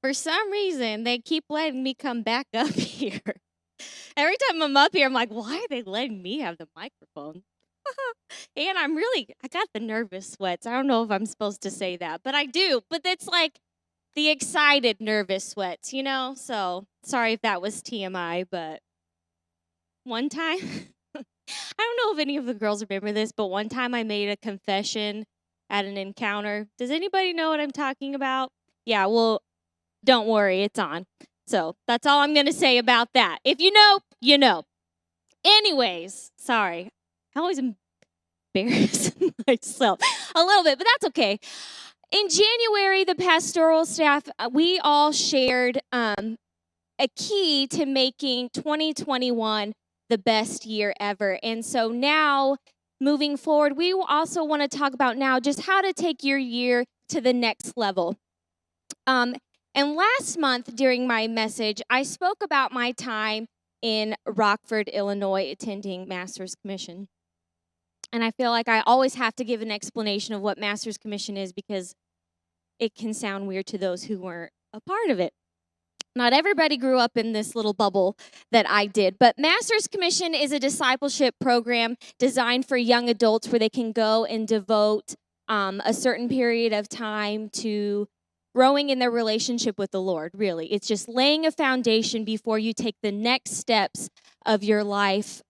For some reason, they keep letting me come back up here. Every time I'm up here, I'm like, why are they letting me have the microphone? And I got the nervous sweats. I don't know if I'm supposed to say that, but I do. But it's like the excited nervous sweats, you know? So sorry if that was TMI, but one time, I don't know if any of the girls remember this, but one time I made a confession at an encounter. Does anybody know what I'm talking about? Yeah, well, don't worry, it's on. So that's all I'm going to say about that. If you know, you know. Anyways, sorry. I always embarrass myself a little bit, but that's okay. In January, the pastoral staff, we all shared a key to making 2021 the best year ever. And so now, moving forward, we also want to talk about now just how to take your year to the next level. And last month during my message, I spoke about my time in Rockford, Illinois, attending Master's Commission. And I feel like I always have to give an explanation of what Master's Commission is because it can sound weird to those who weren't a part of it. Not everybody grew up in this little bubble that I did, but Master's Commission is a discipleship program designed for young adults where they can go and devote a certain period of time to growing in their relationship with the Lord, really. It's just laying a foundation before you take the next steps of your life,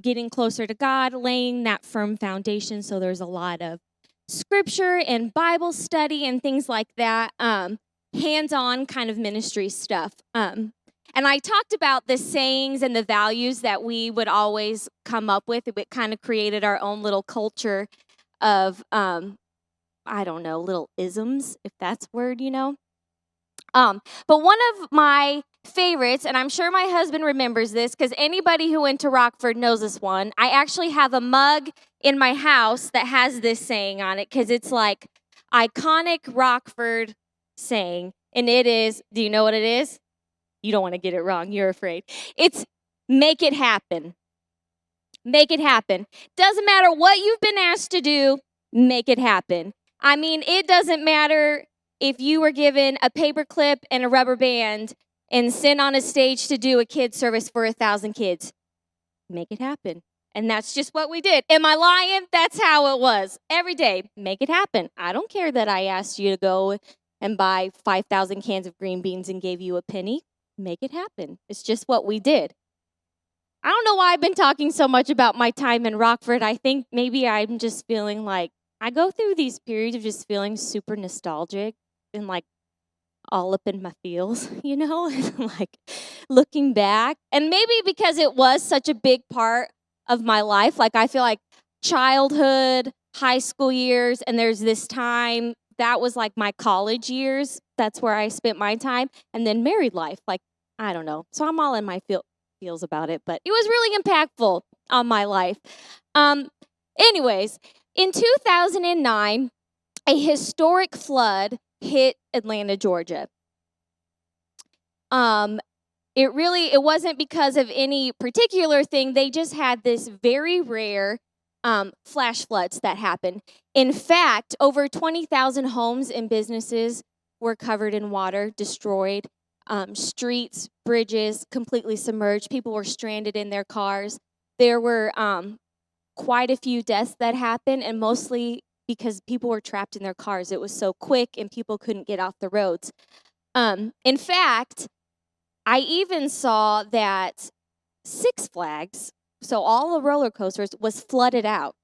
getting closer to God, laying that firm foundation. So there's a lot of scripture and Bible study and things like that, hands-on kind of ministry stuff. And I talked about the sayings and the values that we would always come up with. It kind of created our own little culture of I don't know, little isms, if that's a word, you know. But one of my favorites, and I'm sure my husband remembers this because anybody who went to Rockford knows this one. I actually have a mug in my house that has this saying on it because it's like iconic Rockford saying. And it is, do you know what it is? You don't want to get it wrong. You're afraid. It's make it happen. Make it happen. Doesn't matter what you've been asked to do, make it happen. I mean, it doesn't matter if you were given a paper clip and a rubber band and sent on a stage to do a kid service for 1,000 kids. Make it happen. And that's just what we did. Am I lying? That's how it was. Every day, make it happen. I don't care that I asked you to go and buy 5,000 cans of green beans and gave you a penny. Make it happen. It's just what we did. I don't know why I've been talking so much about my time in Rockford. I think maybe I'm just feeling like I go through these periods of just feeling super nostalgic and like all up in my feels, you know, like looking back. And maybe because it was such a big part of my life, like I feel like childhood, high school years, and there's this time that was like my college years. That's where I spent my time. And then married life, like, I don't know. So I'm all in my feels about it, but it was really impactful on my life. Anyways, in 2009, a historic flood hit Atlanta, Georgia. It wasn't because of any particular thing. They just had this very rare flash floods that happened. In fact, over 20,000 homes and businesses were covered in water, destroyed. Streets, bridges completely submerged. People were stranded in their cars. There were quite a few deaths that happened, and mostly because people were trapped in their cars. It was so quick, and people couldn't get off the roads. In fact, I even saw that Six Flags, so all the roller coasters, was flooded out.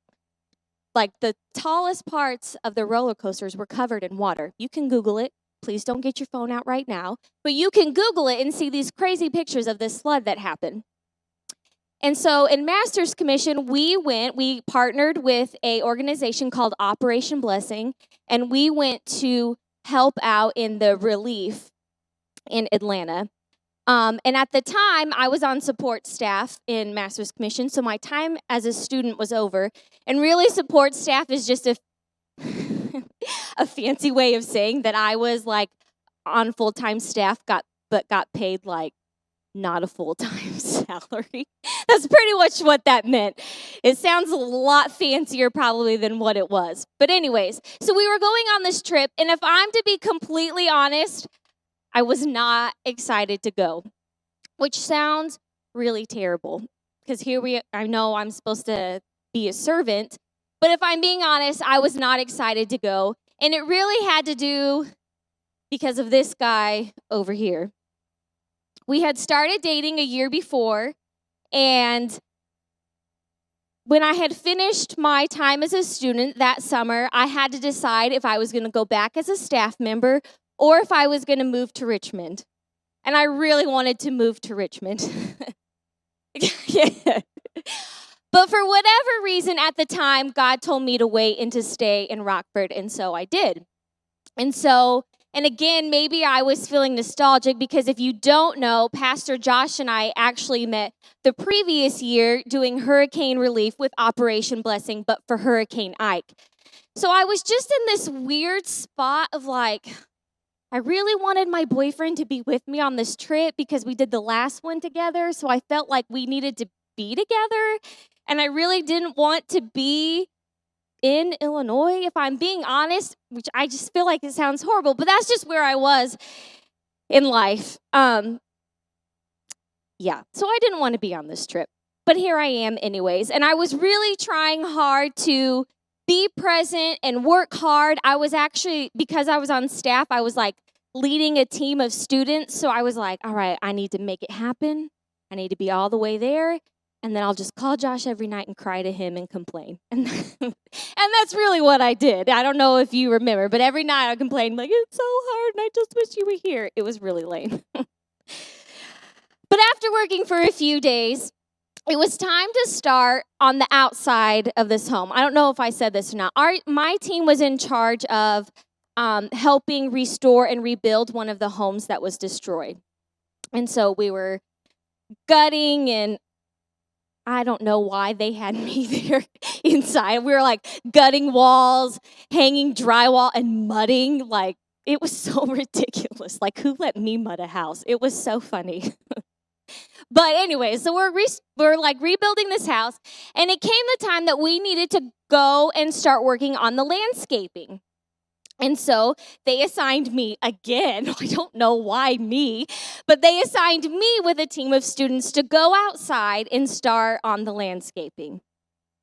Like the tallest parts of the roller coasters were covered in water. You can Google it. Please don't get your phone out right now. But you can Google it and see these crazy pictures of this flood that happened. And so in Master's Commission, we partnered with an organization called Operation Blessing, and we went to help out in the relief in Atlanta. And at the time, I was on support staff in Master's Commission, so my time as a student was over. And really, support staff is just a fancy way of saying that I was like on full-time staff, but got paid like not a full-time salary. That's pretty much what that meant. It sounds a lot fancier probably than what it was. But anyways, so we were going on this trip, and if I'm to be completely honest, I was not excited to go, which sounds really terrible because I know I'm supposed to be a servant, but if I'm being honest, I was not excited to go. And it really had to do because of this guy over here. We had started dating a year before, and when I had finished my time as a student that summer, I had to decide if I was going to go back as a staff member or if I was going to move to Richmond. And I really wanted to move to Richmond. Yeah. But for whatever reason at the time, God told me to wait and to stay in Rockford, and so I did. And again, maybe I was feeling nostalgic because if you don't know, Pastor Josh and I actually met the previous year doing hurricane relief with Operation Blessing, but for Hurricane Ike. So I was just in this weird spot of like, I really wanted my boyfriend to be with me on this trip because we did the last one together. So I felt like we needed to be together. And I really didn't want to be in Illinois, if I'm being honest, which I just feel like it sounds horrible, but that's just where I was in life. So I didn't want to be on this trip, but here I am anyways. And I was really trying hard to be present and work hard. I was actually, because I was on staff, I was like leading a team of students. So I was like, all right, I need to make it happen. I need to be all the way there. And then I'll just call Josh every night and cry to him and complain. And that's really what I did. I don't know if you remember, but every night I complained, like, it's so hard and I just wish you were here. It was really lame. But after working for a few days, it was time to start on the outside of this home. I don't know if I said this or not. My team was in charge of helping restore and rebuild one of the homes that was destroyed. And so we were gutting, and I don't know why they had me there inside. We were like gutting walls, hanging drywall, and mudding. Like, it was so ridiculous. Like, who let me mud a house? It was so funny. But anyway, so we're like rebuilding this house, and it came the time that we needed to go and start working on the landscaping. And so they assigned me again. I don't know why me, but they assigned me with a team of students to go outside and start on the landscaping.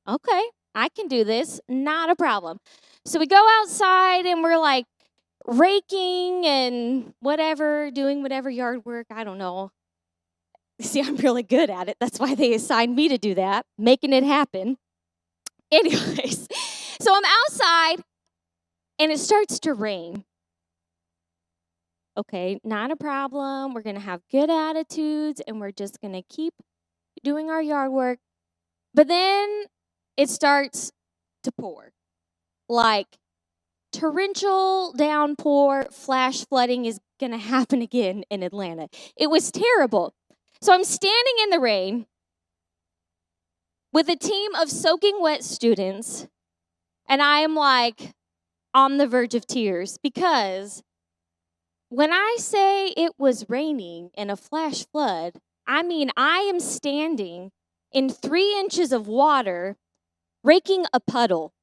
Okay, I can do this. Not a problem. So we go outside and we're like raking and whatever, doing whatever yard work. I don't know. See, I'm really good at it. That's why they assigned me to do that, making it happen. Anyways, so I'm outside. And it starts to rain. Okay, not a problem. We're going to have good attitudes, and we're just going to keep doing our yard work. But then it starts to pour. Like torrential downpour, flash flooding is going to happen again in Atlanta. It was terrible. So I'm standing in the rain with a team of soaking wet students, and I am like on the verge of tears, because when I say it was raining in a flash flood, I mean I am standing in 3 inches of water raking a puddle.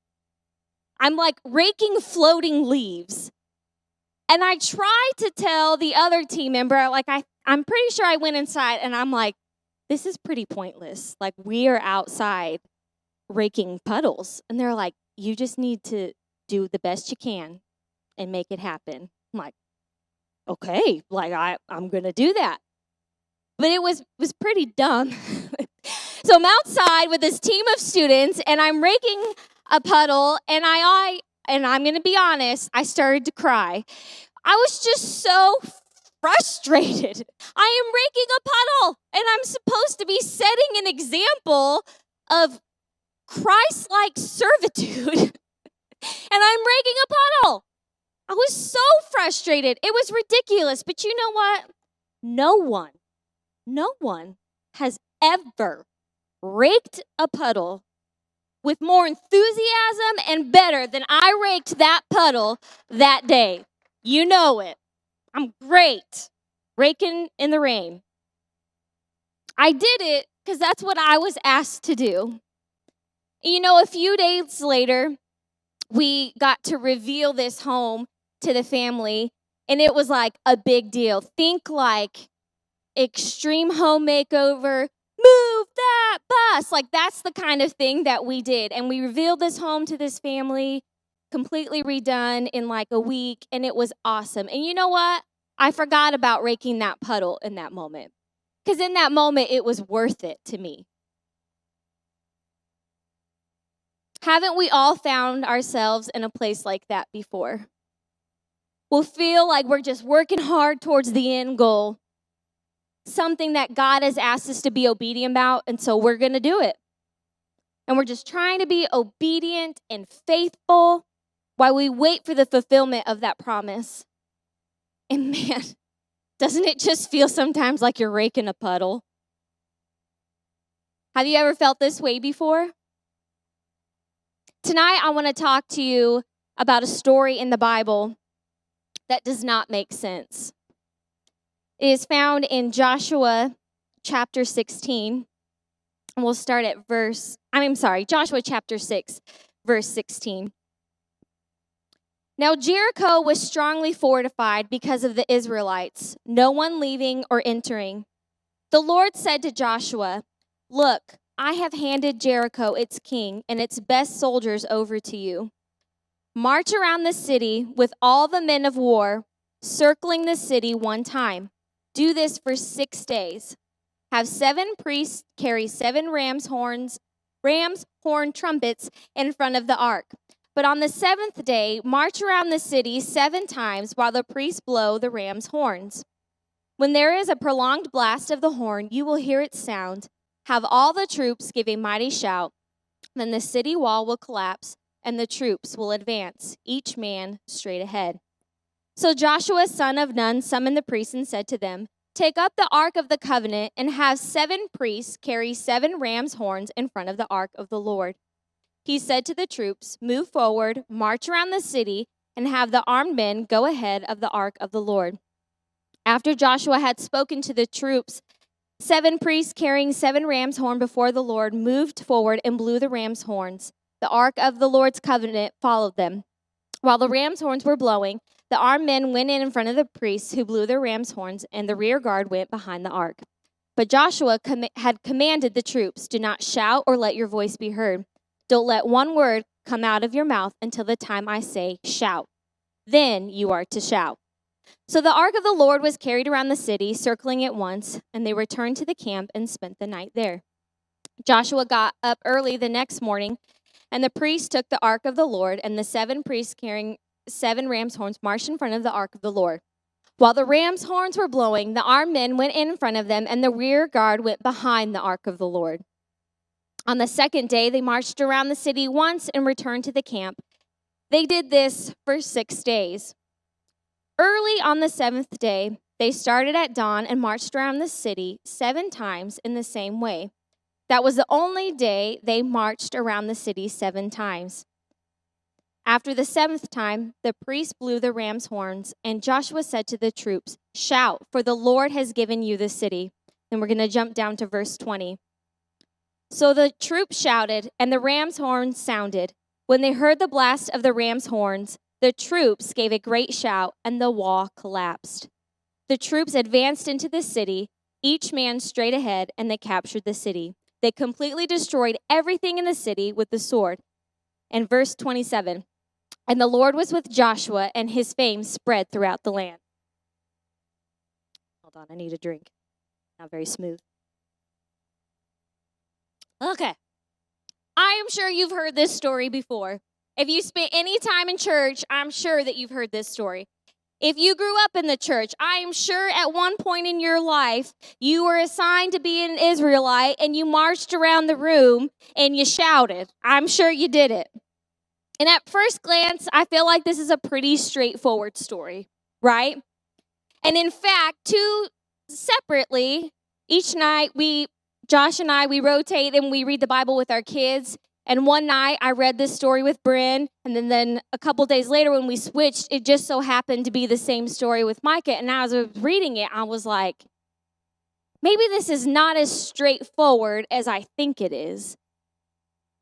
I'm like raking floating leaves. And I tried to tell the other team member, like I'm pretty sure I went inside and I'm like, this is pretty pointless. Like, we are outside raking puddles. And they're like, you just need to do the best you can and make it happen. I'm like, okay, like I'm going to do that. But it was pretty dumb. So I'm outside with this team of students, and I'm raking a puddle, and I'm going to be honest, I started to cry. I was just so frustrated. I am raking a puddle, and I'm supposed to be setting an example of Christ-like servitude. And I'm raking a puddle. I was so frustrated. It was ridiculous. But you know what? No one has ever raked a puddle with more enthusiasm and better than I raked that puddle that day. You know it. I'm great. Raking in the rain. I did it because that's what I was asked to do. You know, a few days later, we got to reveal this home to the family, And it was like a big deal. Think like extreme home makeover, move that bus. Like that's the kind of thing that we did. And we revealed this home to this family, completely redone in like a week. And it was awesome. And you know what? I forgot about raking that puddle in that moment. Because in that moment, it was worth it to me. Haven't we all found ourselves in a place like that before? We'll feel like we're just working hard towards the end goal, something that God has asked us to be obedient about, and so we're going to do it. And we're just trying to be obedient and faithful while we wait for the fulfillment of that promise. And man, doesn't it just feel sometimes like you're raking a puddle? Have you ever felt this way before? Tonight, I want to talk to you about a story in the Bible that does not make sense. It is found in Joshua chapter 16. And we'll start at Joshua chapter 6, verse 16. Now Jericho was strongly fortified because of the Israelites, no one leaving or entering. The Lord said to Joshua, "Look, I have handed Jericho, its king, and its best soldiers over to you. March around the city with all the men of war, circling the city one time. Do this for 6 days. Have 7 priests carry 7 ram's horn trumpets in front of the ark. But on the 7th day, march around the city 7 times while the priests blow the ram's horns. When there is a prolonged blast of the horn, you will hear its sound. Have all the troops give a mighty shout. Then the city wall will collapse, and the troops will advance, each man straight ahead." So Joshua, son of Nun, summoned the priests and said to them, "Take up the ark of the covenant and have 7 priests carry 7 ram's horns in front of the ark of the Lord." He said to the troops, "Move forward, march around the city, and have the armed men go ahead of the ark of the Lord." After Joshua had spoken to the troops, 7 priests carrying 7 ram's horns before the Lord moved forward and blew the ram's horns. The ark of the Lord's covenant followed them. While the ram's horns were blowing, the armed men went in front of the priests who blew their ram's horns, and the rear guard went behind the ark. But Joshua had commanded the troops, "Do not shout or let your voice be heard. Don't let one word come out of your mouth until the time I say, 'Shout.' Then you are to shout." So the ark of the Lord was carried around the city, circling it once, and they returned to the camp and spent the night there. Joshua got up early the next morning, and the priests took the ark of the Lord, and the 7 priests carrying 7 ram's horns marched in front of the ark of the Lord. While the ram's horns were blowing, the armed men went in front of them, and the rear guard went behind the ark of the Lord. On the 2nd day, they marched around the city once and returned to the camp. They did this for 6 days. Early on the 7th day, they started at dawn and marched around the city 7 times in the same way. That was the only day they marched around the city 7 times. After the 7th time, the priests blew the ram's horns, and Joshua said to the troops, "Shout, for the Lord has given you the city." And we're going to jump down to verse 20. So the troops shouted, and the ram's horns sounded. When they heard the blast of the ram's horns, the troops gave a great shout, and the wall collapsed. The troops advanced into the city, each man straight ahead, and they captured the city. They completely destroyed everything in the city with the sword. And verse 27, and the Lord was with Joshua, and his fame spread throughout the land. Hold on, I need a drink. Not very smooth. Okay. I am sure you've heard this story before. If you spent any time in church, I'm sure that you've heard this story. If you grew up in the church, I am sure at one point in your life, you were assigned to be an Israelite and you marched around the room and you shouted. I'm sure you did it. And at first glance, I feel like this is a pretty straightforward story, right? And in fact, separately, each night Josh and I, we rotate and we read the Bible with our kids. And one night I read this story with Bryn, and then a couple days later when we switched, it just so happened to be the same story with Micah. And as I was reading it, I was like, maybe this is not as straightforward as I think it is.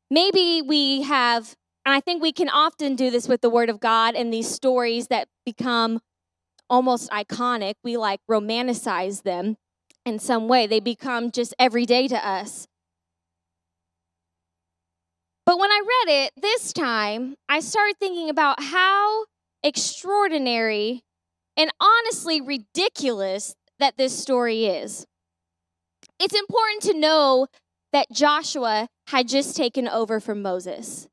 Maybe we have, and I think we can often do this with the Word of God and these stories that become almost iconic. We like romanticize them in some way. They become just everyday to us. But when I read it this time, I started thinking about how extraordinary and honestly ridiculous that this story is. It's important to know that Joshua had just taken over from Moses.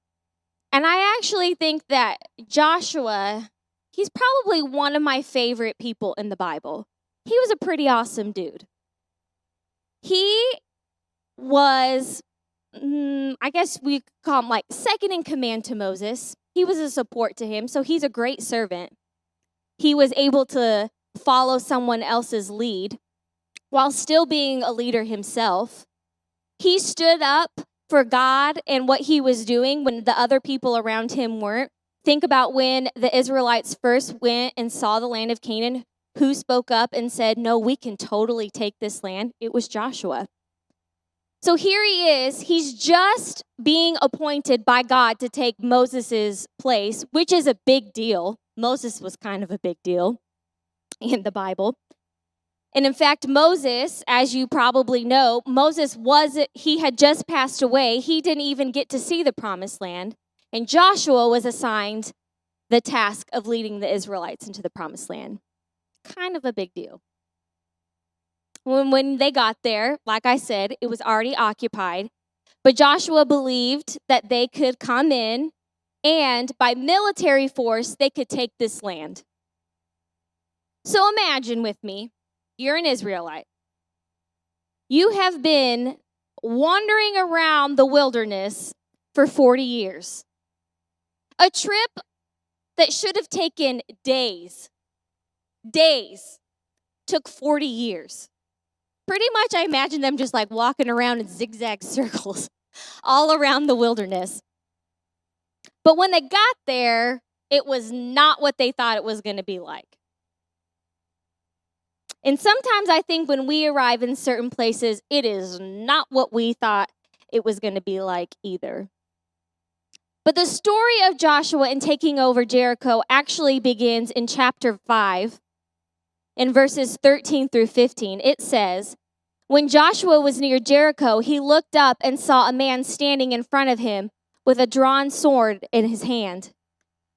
And I actually think that Joshua, he's probably one of my favorite people in the Bible. He was a pretty awesome dude. He was, I guess we could call him like second in command to Moses. He was a support to him, so he's a great servant. He was able to follow someone else's lead while still being a leader himself. He stood up for God and what he was doing when the other people around him weren't. Think about when the Israelites first went and saw the land of Canaan. Who spoke up and said, no, we can totally take this land? It was Joshua. So here he is. He's just being appointed by God to take Moses' place, which is a big deal. Moses was kind of a big deal in the Bible. And in fact, Moses, as you probably know, he had just passed away. He didn't even get to see the promised land. And Joshua was assigned the task of leading the Israelites into the promised land. Kind of a big deal. When they got there, like I said, it was already occupied. But Joshua believed that they could come in and by military force, they could take this land. So imagine with me, you're an Israelite. You have been wandering around the wilderness for 40 years. A trip that should have taken days, took 40 years. Pretty much, I imagine them just like walking around in zigzag circles all around the wilderness. But when they got there, it was not what they thought it was going to be like. And sometimes I think when we arrive in certain places, it is not what we thought it was going to be like either. But the story of Joshua and taking over Jericho actually begins in chapter 5, in verses 13 through 15. It says, when Joshua was near Jericho, he looked up and saw a man standing in front of him with a drawn sword in his hand.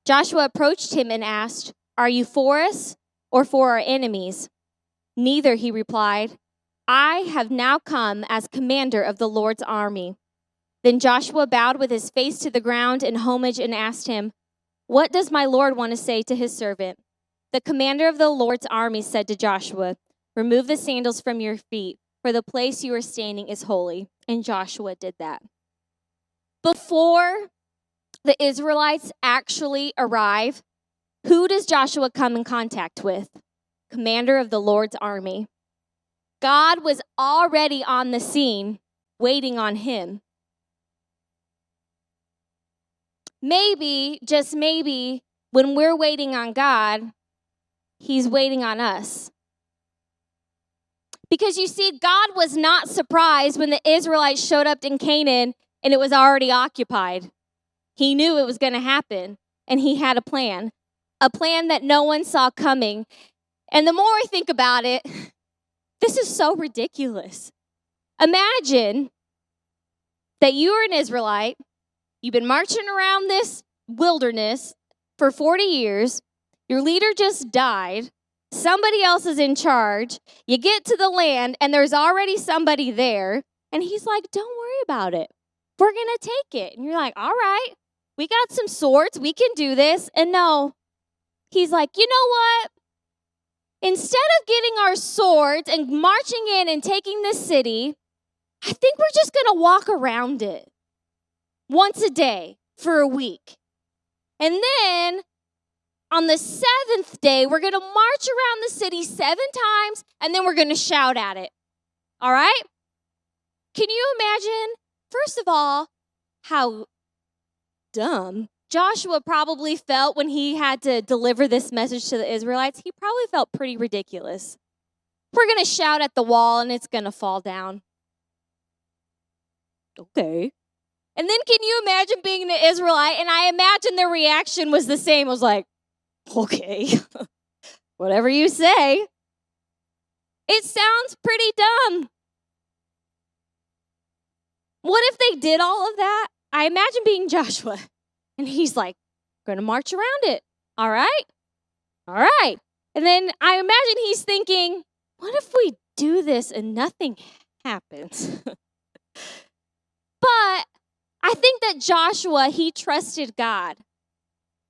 Joshua approached him and asked, are you for us or for our enemies? Neither, he replied. I have now come as commander of the Lord's army. Then Joshua bowed with his face to the ground in homage and asked him, what does my Lord want to say to his servant? The commander of the Lord's army said to Joshua, remove the sandals from your feet, for the place you are standing is holy. And Joshua did that. Before the Israelites actually arrive, who does Joshua come in contact with? Commander of the Lord's army. God was already on the scene, waiting on him. Maybe, just maybe, when we're waiting on God, he's waiting on us. Because you see, God was not surprised when the Israelites showed up in Canaan and it was already occupied. He knew it was going to happen, and he had a plan that no one saw coming. And the more I think about it, this is so ridiculous. Imagine that you are an Israelite, you've been marching around this wilderness for 40 years, your leader just died, somebody else is in charge, you get to the land, and there's already somebody there, and he's like, don't worry about it. We're going to take it. And you're like, all right, we got some swords, we can do this. And no, he's like, you know what? Instead of getting our swords and marching in and taking this city, I think we're just going to walk around it once a day for a week. And then on the 7th day, we're going to march around the city 7 times, and then we're going to shout at it. All right? Can you imagine, first of all, how dumb Joshua probably felt when he had to deliver this message to the Israelites? He probably felt pretty ridiculous. We're going to shout at the wall and it's going to fall down. Okay. And then can you imagine being an Israelite? And I imagine their reaction was the same. It was like, okay. Whatever you say. It sounds pretty dumb. What if they did all of that? I imagine being Joshua, and he's like, going to march around it. All right? All right. And then I imagine he's thinking, what if we do this and nothing happens? But I think that Joshua, he trusted God.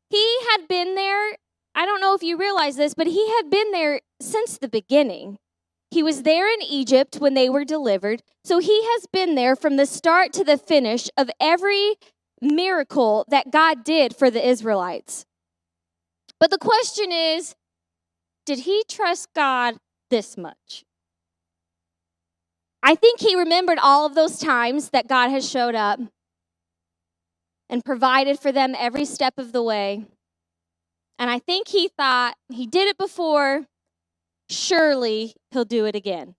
He had been there. I don't know if you realize this, but he had been there since the beginning. He was there in Egypt when they were delivered. So he has been there from the start to the finish of every miracle that God did for the Israelites. But the question is, did he trust God this much? I think he remembered all of those times that God has showed up and provided for them every step of the way. And I think he thought, he did it before, surely he'll do it again.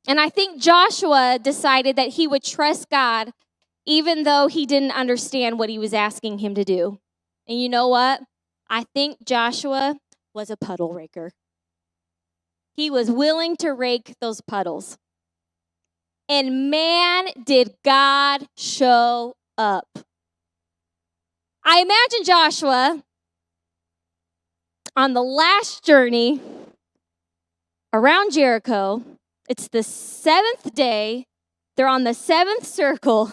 And I think Joshua decided that he would trust God even though he didn't understand what he was asking him to do. And you know what? I think Joshua was a puddle raker. He was willing to rake those puddles. And man, did God show up. I imagine Joshua on the last journey around Jericho. It's the 7th day. They're on the 7th circle.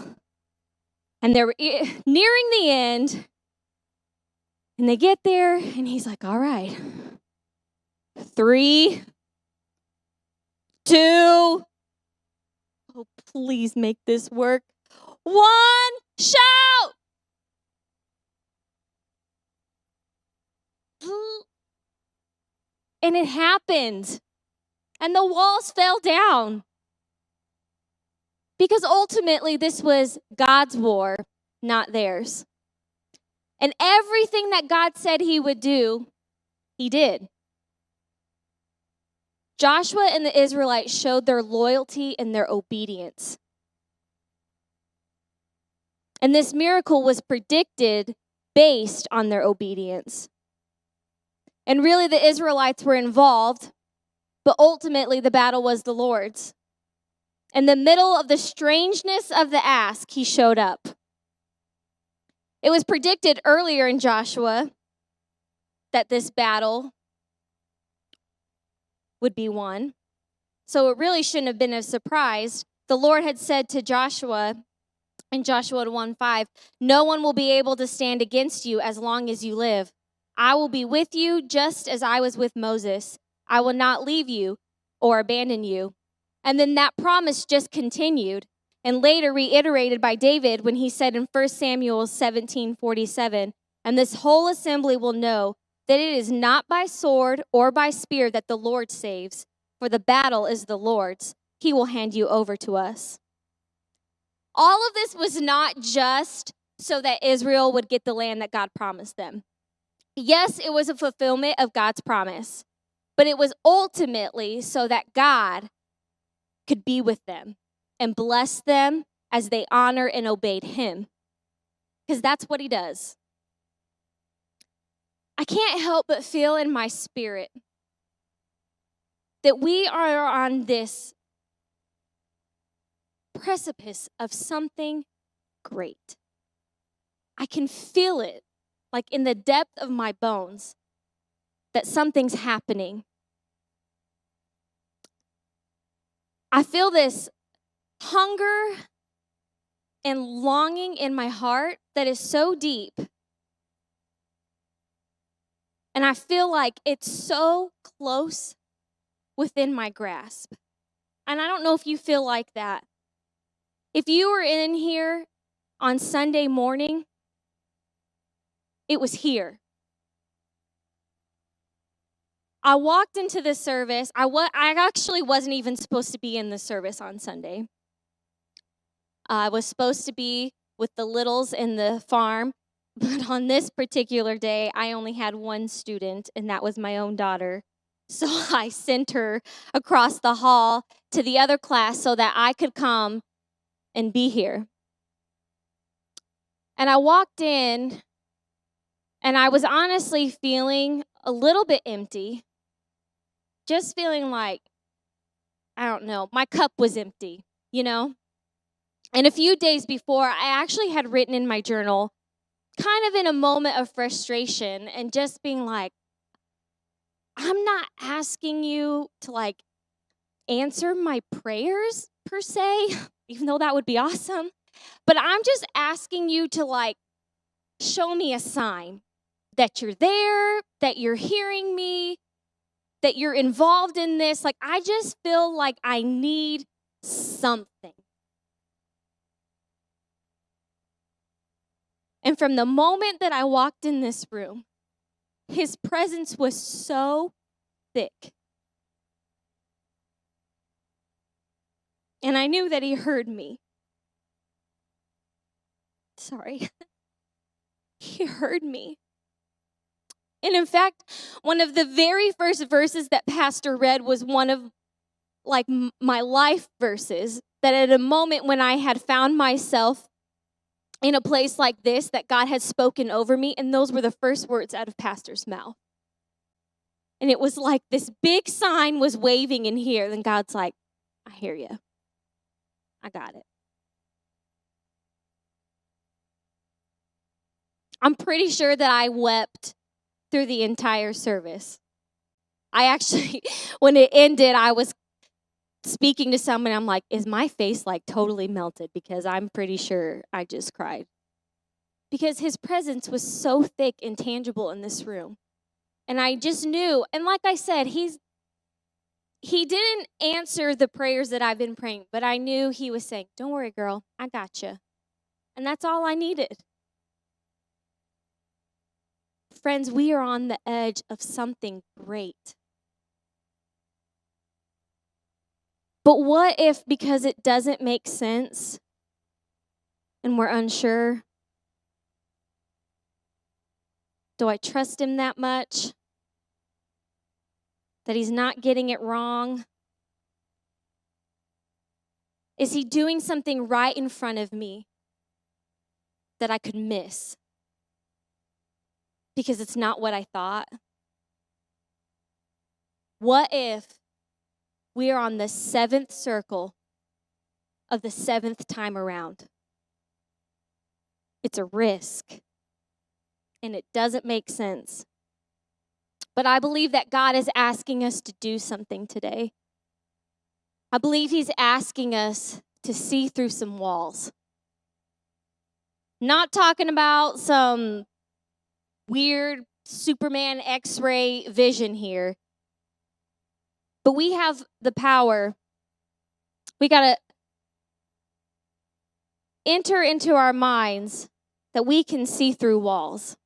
And they're nearing the end. And they get there, and he's like, all right. 3, 2, oh, please make this work. 1, shout! And it happened. And the walls fell down. Because ultimately, this was God's war, not theirs. And everything that God said he would do, he did. Joshua and the Israelites showed their loyalty and their obedience. And this miracle was predicted based on their obedience. And really, the Israelites were involved, but ultimately the battle was the Lord's. In the middle of the strangeness of the ask, he showed up. It was predicted earlier in Joshua that this battle would be won. So it really shouldn't have been a surprise. The Lord had said to Joshua in Joshua 1:5, no one will be able to stand against you as long as you live. I will be with you just as I was with Moses. I will not leave you or abandon you. And then that promise just continued and later reiterated by David when he said in 1 Samuel 17:47, and this whole assembly will know that it is not by sword or by spear that the Lord saves, for the battle is the Lord's. He will hand you over to us. All of this was not just so that Israel would get the land that God promised them. Yes, it was a fulfillment of God's promise, but it was ultimately so that God could be with them and bless them as they honor and obeyed him, because that's what he does. I can't help but feel in my spirit that we are on this precipice of something great. I can feel it, like in the depth of my bones, that something's happening. I feel this hunger and longing in my heart that is so deep. And I feel like it's so close within my grasp. And I don't know if you feel like that. If you were in here on Sunday morning, it was here. I walked into the service. I actually wasn't even supposed to be in the service on Sunday. I was supposed to be with the littles in the farm, but on this particular day, I only had one student, and that was my own daughter. So I sent her across the hall to the other class so that I could come and be here. And I walked in, and I was honestly feeling a little bit empty, just feeling like, I don't know, my cup was empty, you know? And a few days before, I actually had written in my journal, kind of in a moment of frustration and just being like, I'm not asking you to like answer my prayers per se, even though that would be awesome. But I'm just asking you to like show me a sign that you're there, that you're hearing me, that you're involved in this. Like, I just feel like I need something. And from the moment that I walked in this room, his presence was so thick. And I knew that he heard me. Sorry. He heard me. And in fact, one of the very first verses that Pastor read was one of like my life verses, that at a moment when I had found myself in a place like this, that God had spoken over me, and those were the first words out of Pastor's mouth. And it was like this big sign was waving in here, and God's like, I hear you. I got it. I'm pretty sure that I wept through the entire service. I actually, when it ended, I was speaking to someone. I'm like, is my face like totally melted? Because I'm pretty sure I just cried. Because his presence was so thick and tangible in this room. And I just knew, and like I said, he didn't answer the prayers that I've been praying, but I knew he was saying, don't worry, girl, I got you. And that's all I needed. Friends, we are on the edge of something great. But what if, because it doesn't make sense and we're unsure, do I trust him that much? That he's not getting it wrong? Is he doing something right in front of me that I could miss? Because it's not what I thought. What if we are on the 7th circle of the 7th time around? It's a risk, and it doesn't make sense. But I believe that God is asking us to do something today. I believe he's asking us to see through some walls. Not talking about some weird Superman X-ray vision here. But we have the power. We got to enter into our minds that we can see through walls.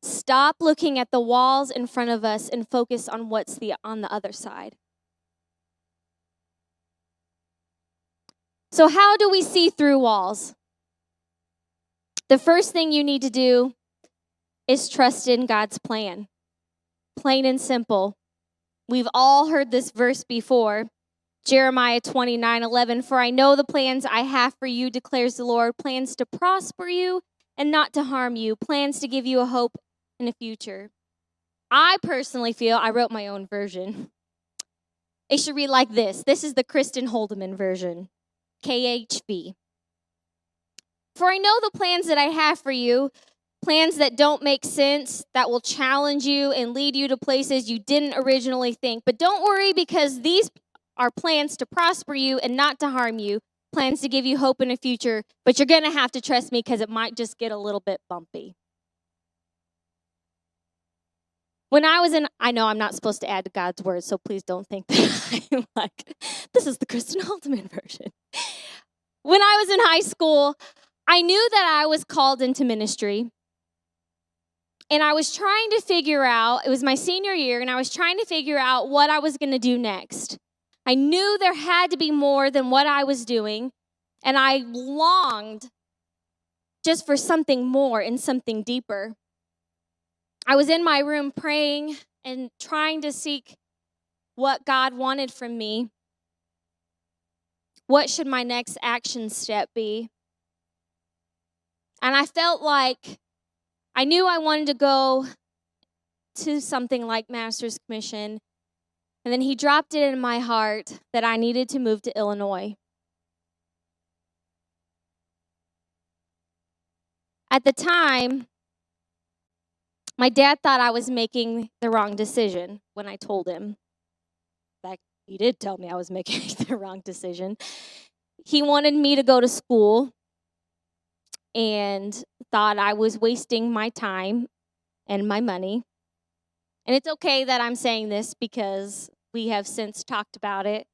Stop looking at the walls in front of us and focus on what's on the other side. So how do we see through walls? The first thing you need to do is trust in God's plan. Plain and simple. We've all heard this verse before. Jeremiah 29:11, for I know the plans I have for you, declares the Lord, plans to prosper you and not to harm you, plans to give you a hope in the future. I personally feel, I wrote my own version. It should read like this. This is the Kristen Holdeman version, KHV. For I know the plans that I have for you, plans that don't make sense, that will challenge you and lead you to places you didn't originally think. But don't worry, because these are plans to prosper you and not to harm you, plans to give you hope in the future. But you're going to have to trust me because it might just get a little bit bumpy. When I was I know I'm not supposed to add to God's word, so please don't think that I'm like, this is the Kristen Holdeman version. When I was in high school, I knew that I was called into ministry. And I was trying to figure out, it was my senior year, and I was trying to figure out what I was going to do next. I knew there had to be more than what I was doing, and I longed just for something more and something deeper. I was in my room praying and trying to seek what God wanted from me. What should my next action step be? And I felt like I knew I wanted to go to something like Master's Commission, and then he dropped it in my heart that I needed to move to Illinois. At the time, my dad thought I was making the wrong decision when I told him. In fact, he did tell me I was making the wrong decision. He wanted me to go to school and thought I was wasting my time and my money. And it's okay that I'm saying this because we have since talked about it.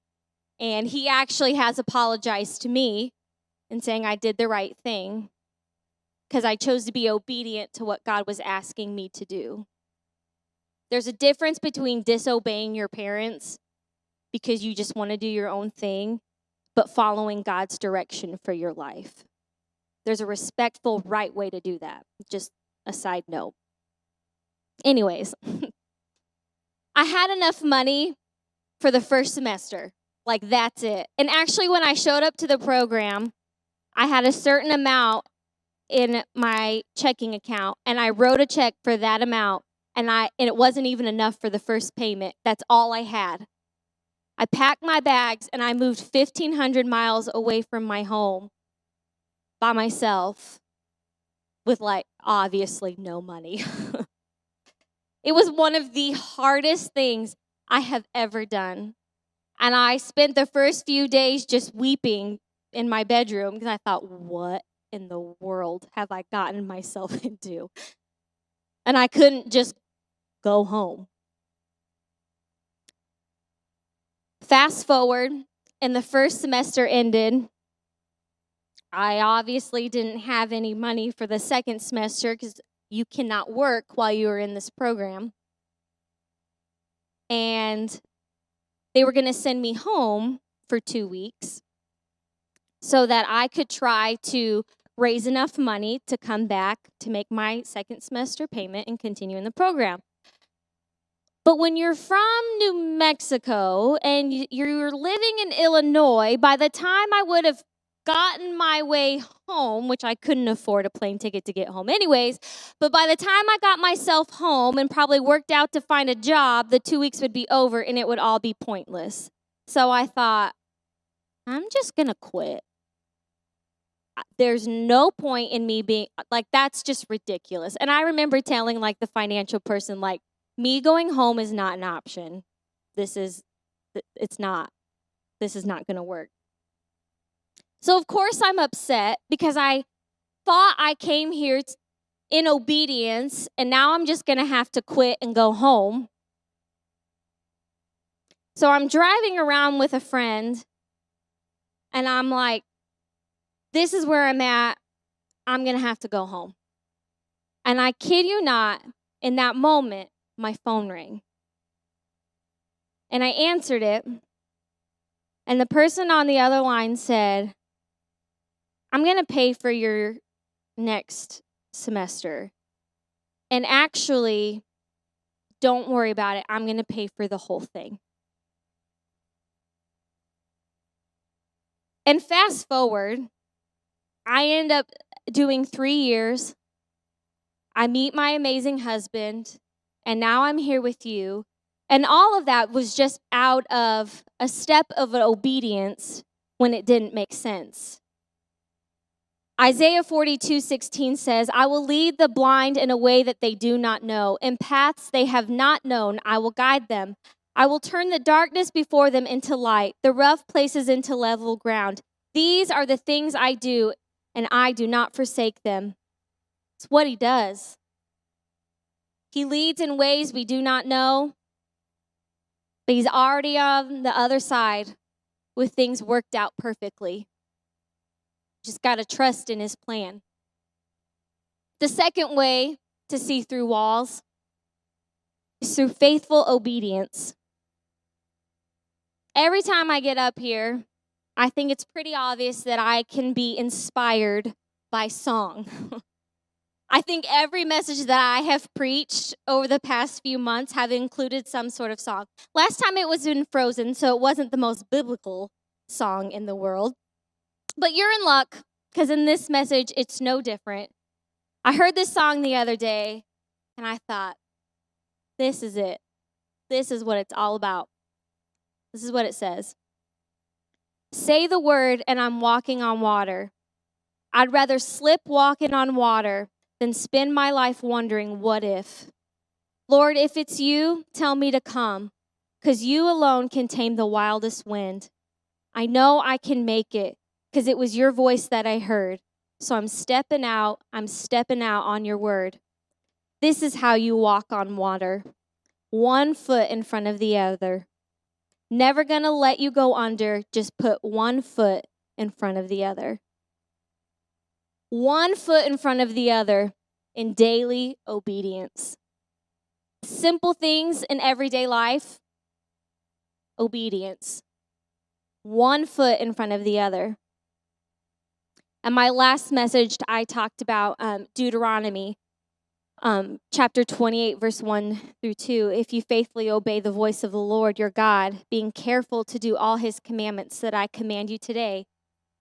And he actually has apologized to me and saying I did the right thing because I chose to be obedient to what God was asking me to do. There's a difference between disobeying your parents because you just want to do your own thing, but following God's direction for your life. There's a respectful, right way to do that. Just a side note. Anyways, I had enough money for the first semester. Like, that's it. And actually, when I showed up to the program, I had a certain amount in my checking account, and I wrote a check for that amount, and it wasn't even enough for the first payment. That's all I had. I packed my bags, and I moved 1,500 miles away from my home by myself with, obviously no money. It was one of the hardest things I have ever done. And I spent the first few days just weeping in my bedroom because I thought, what in the world have I gotten myself into? And I couldn't just go home. Fast forward, and the first semester ended. I obviously didn't have any money for the second semester because you cannot work while you are in this program. And they were going to send me home for 2 weeks so that I could try to raise enough money to come back to make my second semester payment and continue in the program. But when you're from New Mexico and you're living in Illinois, by the time I would have gotten my way home, which I couldn't afford a plane ticket to get home anyways, but by the time I got myself home and probably worked out to find a job, the 2 weeks would be over and it would all be pointless. So I thought, I'm just going to quit. There's no point in me being, that's just ridiculous. And I remember telling, the financial person, me going home is not an option. It's not. This is not going to work. So, of course, I'm upset because I thought I came here in obedience, and now I'm just going to have to quit and go home. So I'm driving around with a friend, and I'm like, this is where I'm at. I'm going to have to go home. And I kid you not, in that moment, my phone rang. And I answered it, and the person on the other line said, I'm going to pay for your next semester. And actually, don't worry about it. I'm going to pay for the whole thing. And fast forward, I end up doing 3 years. I meet my amazing husband, and now I'm here with you. And all of that was just out of a step of obedience when it didn't make sense. Isaiah 42:16 says, I will lead the blind in a way that they do not know. In paths they have not known, I will guide them. I will turn the darkness before them into light, the rough places into level ground. These are the things I do, and I do not forsake them. It's what he does. He leads in ways we do not know, but he's already on the other side with things worked out perfectly. Just got to trust in his plan. The second way to see through walls is through faithful obedience. Every time I get up here, I think it's pretty obvious that I can be inspired by song. I think every message that I have preached over the past few months have included some sort of song. Last time it was in Frozen, so it wasn't the most biblical song in the world. But you're in luck, because in this message, it's no different. I heard this song the other day, and I thought, This is it. This is what it's all about. This is what it says. Say the word and I'm walking on water. I'd rather slip walking on water than spend my life wondering what if. Lord, if it's you, tell me to come, because you alone can tame the wildest wind. I know I can make it, because it was your voice that I heard. So I'm stepping out on your word. This is how you walk on water, one foot in front of the other. Never gonna let you go under, just put one foot in front of the other. One foot in front of the other in daily obedience. Simple things in everyday life, obedience. One foot in front of the other. And my last message, I talked about Deuteronomy, chapter 28, verse 1 through 2. If you faithfully obey the voice of the Lord your God, being careful to do all his commandments that I command you today,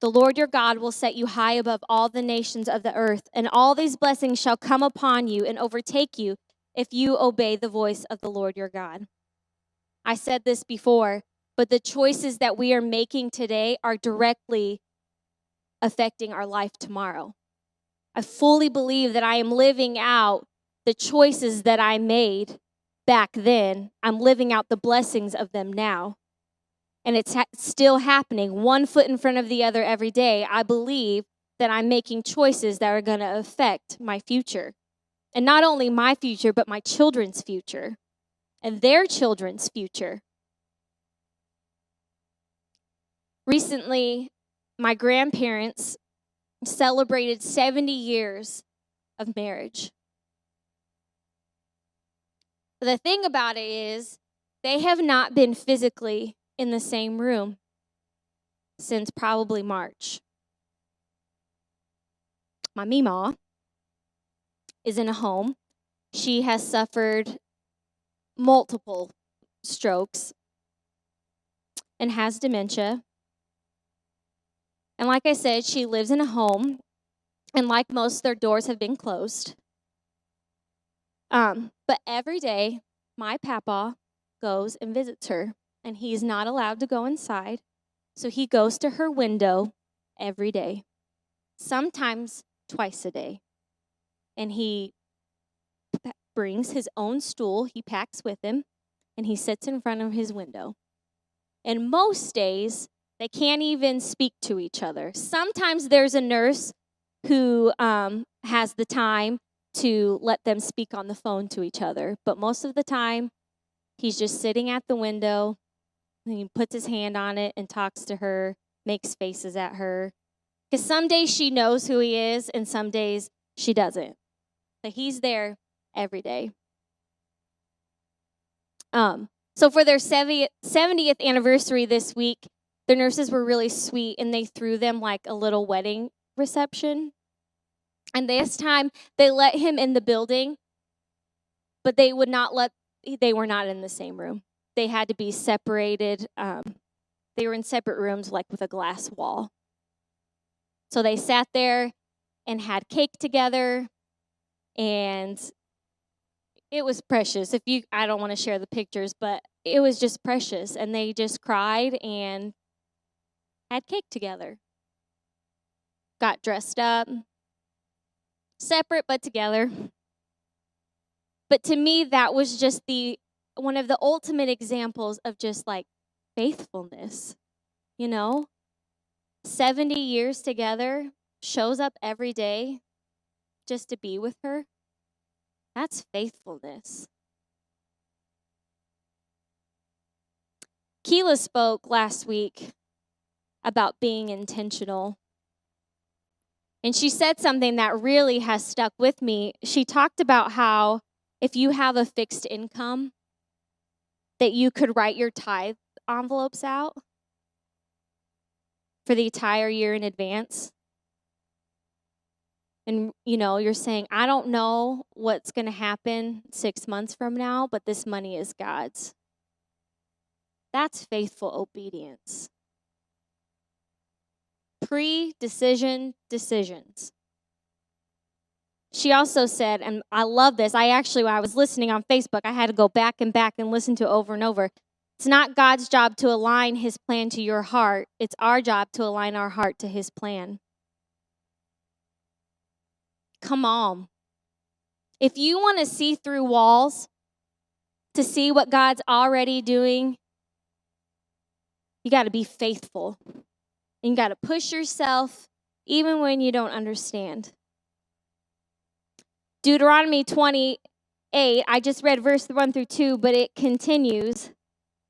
the Lord your God will set you high above all the nations of the earth, and all these blessings shall come upon you and overtake you if you obey the voice of the Lord your God. I said this before, but the choices that we are making today are directly affecting our life tomorrow. I fully believe that I am living out the choices that I made back then. I'm living out the blessings of them now. And it's still happening, one foot in front of the other every day. I believe that I'm making choices that are going to affect my future. And not only my future, but my children's future and their children's future. Recently, my grandparents celebrated 70 years of marriage. The thing about it is, they have not been physically in the same room since probably March. My Meemaw is in a home. She has suffered multiple strokes and has dementia. And like I said, she lives in a home, and like most, their doors have been closed. But every day, my papa goes and visits her, and he's not allowed to go inside. So he goes to her window every day, sometimes twice a day. And he brings his own stool, he packs with him, and he sits in front of his window. And most days, they can't even speak to each other. Sometimes there's a nurse who has the time to let them speak on the phone to each other. But most of the time, he's just sitting at the window, and he puts his hand on it and talks to her, makes faces at her. Because some days she knows who he is, and some days she doesn't. But he's there every day. So for their 70th anniversary this week, the nurses were really sweet, and they threw them like a little wedding reception. And this time, they let him in the building, but they were not in the same room. They had to be separated. They were in separate rooms, like with a glass wall. So they sat there and had cake together, and it was precious. I don't want to share the pictures, but it was just precious. And they just cried and had cake together. Got dressed up, separate but together. But to me, that was just one of the ultimate examples of just like faithfulness, 70 years together, shows up every day just to be with her. That's faithfulness. Keela spoke last week about being intentional. And she said something that really has stuck with me. She talked about how if you have a fixed income, that you could write your tithe envelopes out for the entire year in advance. And, you're saying, I don't know what's going to happen 6 months from now, but this money is God's. That's faithful obedience. Pre-decision decisions. she also said, and I love this. When I was listening on Facebook, I had to go back and listen to it over and over. It's not God's job to align his plan to your heart. It's our job to align our heart to his plan. Come on. If you want to see through walls, to see what God's already doing, you got to be faithful. And you got to push yourself even when you don't understand. Deuteronomy 28, I just read verse 1 through 2, but it continues.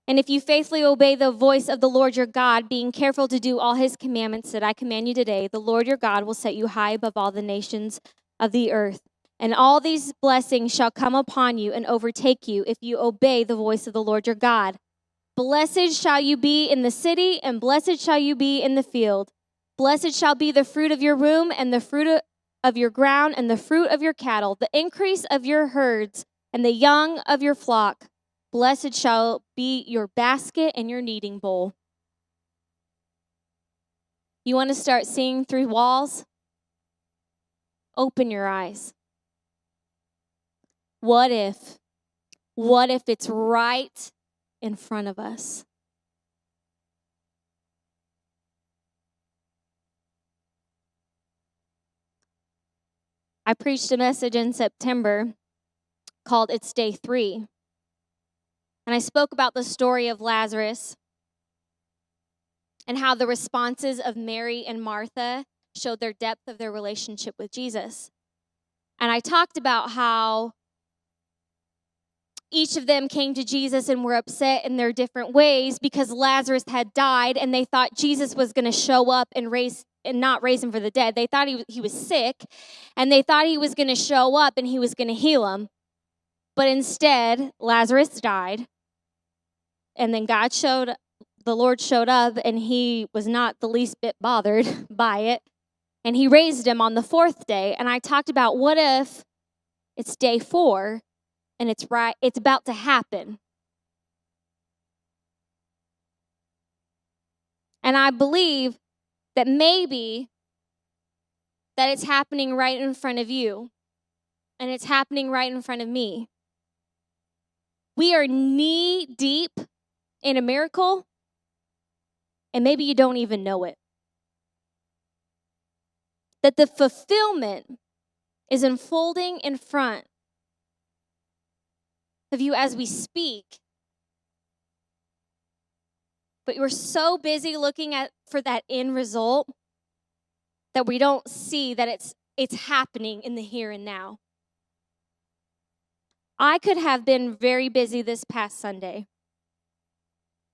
And if you faithfully obey the voice of the Lord your God, being careful to do all his commandments that I command you today, the Lord your God will set you high above all the nations of the earth. And all these blessings shall come upon you and overtake you if you obey the voice of the Lord your God. Blessed shall you be in the city, and blessed shall you be in the field. Blessed shall be the fruit of your womb, and the fruit of your ground, and the fruit of your cattle, the increase of your herds, and the young of your flock. Blessed shall be your basket and your kneading bowl. You want to start seeing through walls? Open your eyes. What if it's right in front of us? I preached a message in September called It's Day 3. And I spoke about the story of Lazarus and how the responses of Mary and Martha showed their depth of their relationship with Jesus. And I talked about how each of them came to Jesus and were upset in their different ways because Lazarus had died, and they thought Jesus was going to show up and not raise him for the dead. They thought he was sick, and they thought he was going to show up and he was going to heal him. But instead, Lazarus died, and then the Lord showed up, and he was not the least bit bothered by it, and he raised him on the fourth day. And I talked about, what if it's day 4 and it's about to happen? And I believe that maybe that it's happening right in front of you, and it's happening right in front of me. We are knee deep in a miracle, and maybe you don't even know it. That the fulfillment is unfolding in front of you as we speak. But we're so busy looking for that end result that we don't see that it's happening in the here and now. I could have been very busy this past Sunday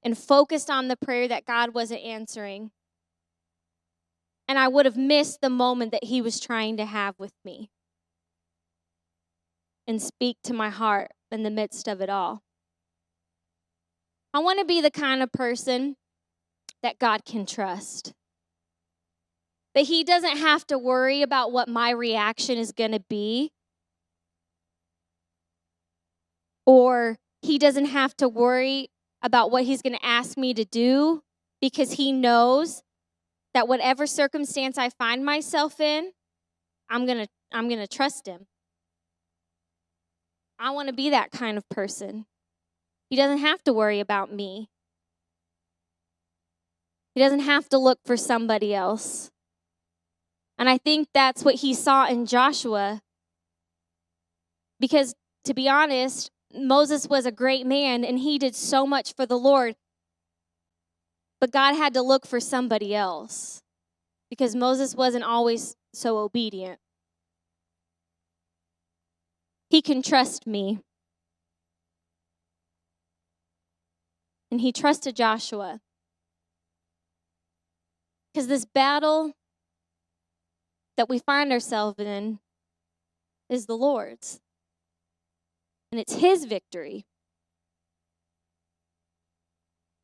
and focused on the prayer that God wasn't answering, and I would have missed the moment that he was trying to have with me and speak to my heart in the midst of it all. I want to be the kind of person that God can trust. That he doesn't have to worry about what my reaction is going to be. Or he doesn't have to worry about what he's going to ask me to do, because he knows that whatever circumstance I find myself in, I'm going to trust him. I want to be that kind of person. He doesn't have to worry about me. He doesn't have to look for somebody else. And I think that's what he saw in Joshua. Because, to be honest, Moses was a great man, and he did so much for the Lord. But God had to look for somebody else, because Moses wasn't always so obedient. He can trust me. And he trusted Joshua. Because this battle that we find ourselves in is the Lord's. And it's his victory.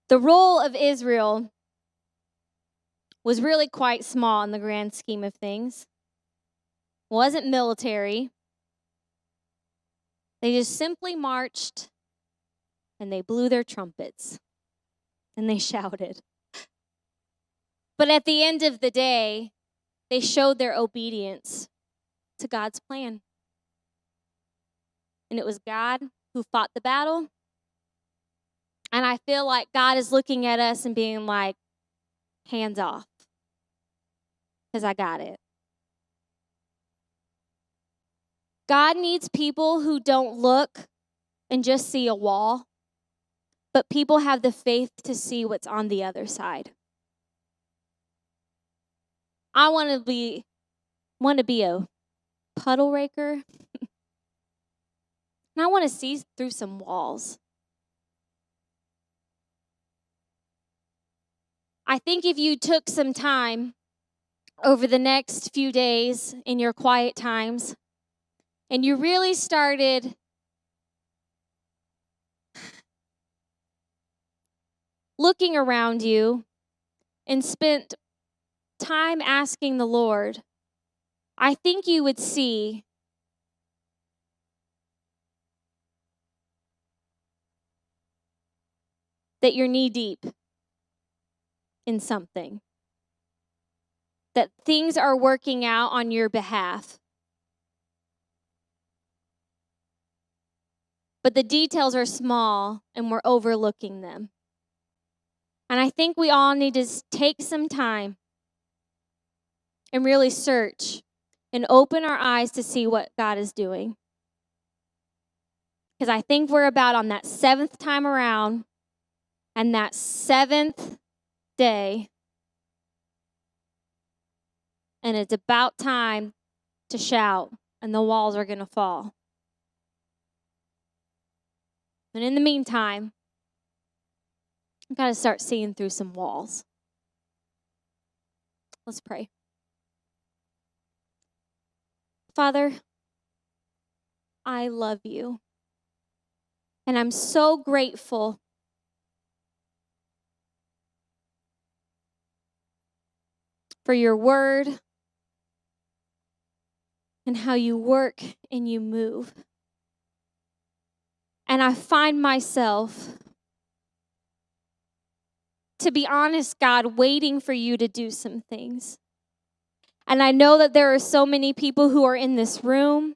The role of Israel was really quite small in the grand scheme of things. It wasn't military. They just simply marched, and they blew their trumpets, and they shouted. But at the end of the day, they showed their obedience to God's plan. And it was God who fought the battle. And I feel like God is looking at us and being like, hands off, because I got it. God needs people who don't look and just see a wall, but people have the faith to see what's on the other side. I want to be a puddle raker, and I want to see through some walls. I think if you took some time over the next few days in your quiet times, and you really started looking around you and spent time asking the Lord, I think you would see that you're knee deep in something, that things are working out on your behalf. But the details are small and we're overlooking them. And I think we all need to take some time and really search and open our eyes to see what God is doing. Because I think we're about on that 7th time around, and that 7th day, and it's about time to shout, and the walls are going to fall. And in the meantime, I've got to start seeing through some walls. Let's pray. Father, I love you. And I'm so grateful for your word and how you work and you move. And I find myself, to be honest, God, waiting for you to do some things. And I know that there are so many people who are in this room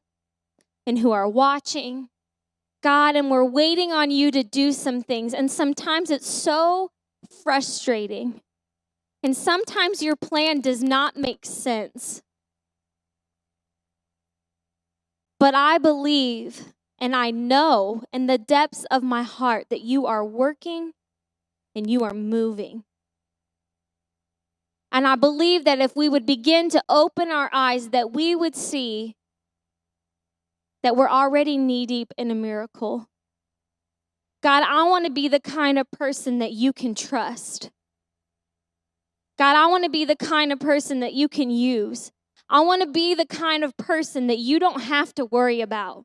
and who are watching, God, and we're waiting on you to do some things. And sometimes it's so frustrating. And sometimes your plan does not make sense. But I believe and I know in the depths of my heart that you are working and you are moving. And I believe that if we would begin to open our eyes, that we would see that we're already knee-deep in a miracle. God, I want to be the kind of person that you can trust. God, I want to be the kind of person that you can use. I want to be the kind of person that you don't have to worry about.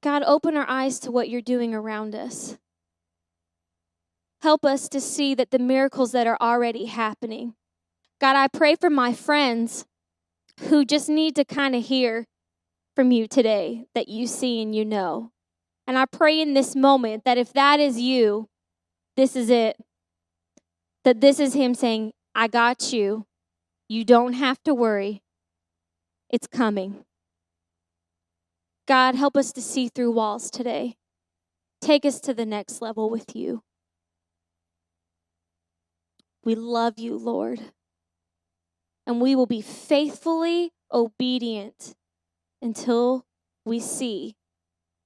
God, open our eyes to what you're doing around us. Help us to see that the miracles that are already happening. God, I pray for my friends who just need to kind of hear from you today that you see and you know. And I pray in this moment that if that is you, this is it. That this is him saying, I got you. You don't have to worry. It's coming. God, help us to see through walls today. Take us to the next level with you. We love you, Lord. And we will be faithfully obedient until we see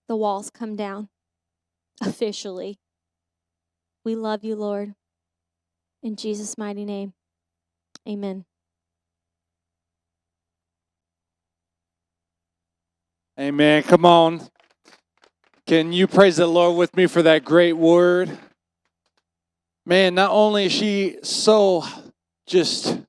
the walls come down officially. We love you, Lord. In Jesus' mighty name, amen. Amen. Come on. Can you praise the Lord with me for that great word? Man, not only is she so just,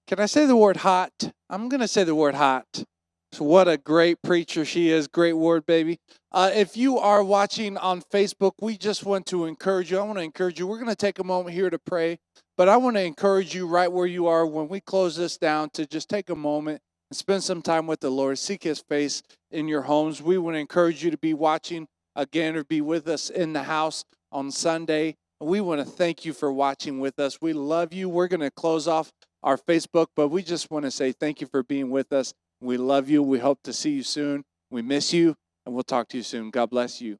can I say the word hot? I'm going to say the word hot. So what a great preacher she is. Great word, baby. If you are watching on Facebook, we just want to encourage you. I want to encourage you. We're going to take a moment here to pray, but I want to encourage you right where you are when we close this down to just take a moment and spend some time with the Lord. Seek his face in your homes. We want to encourage you to be watching again or be with us in the house on Sunday. We want to thank you for watching with us. We love you. We're going to close off our Facebook. But we just want to say thank you for being with us. We love you. We hope to see you soon. We miss you, and we'll talk to you soon. God bless you.